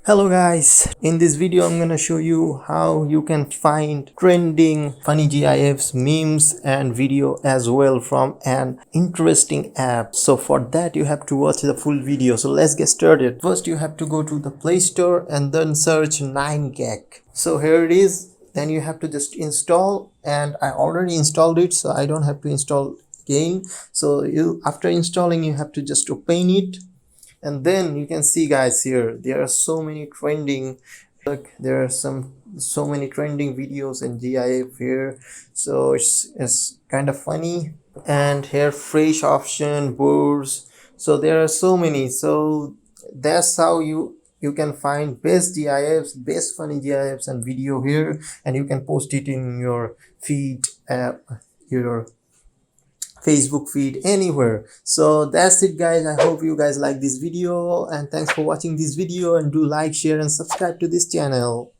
Hello guys, in this video I'm gonna show you how you can find trending funny GIFs, memes and video as well from an interesting app. So for that you have to watch the full video. So let's get started. First you have to go to the Play Store and then search 9gag. So here it is. Then you have to just install, and I already installed it so I don't have to install again. So you after installing you have to just open it, and then you can see guys, here there are so many trending, look, there are so many trending videos in GIF here. So it's kind of funny. And here fresh option boards, so there are so many. So that's how you can find best GIFs, best funny GIFs and video here, and you can post it in your feed, your Facebook feed, anywhere. So that's it guys, I hope you guys like this video, and thanks for watching this video, and do like, share and subscribe to this channel.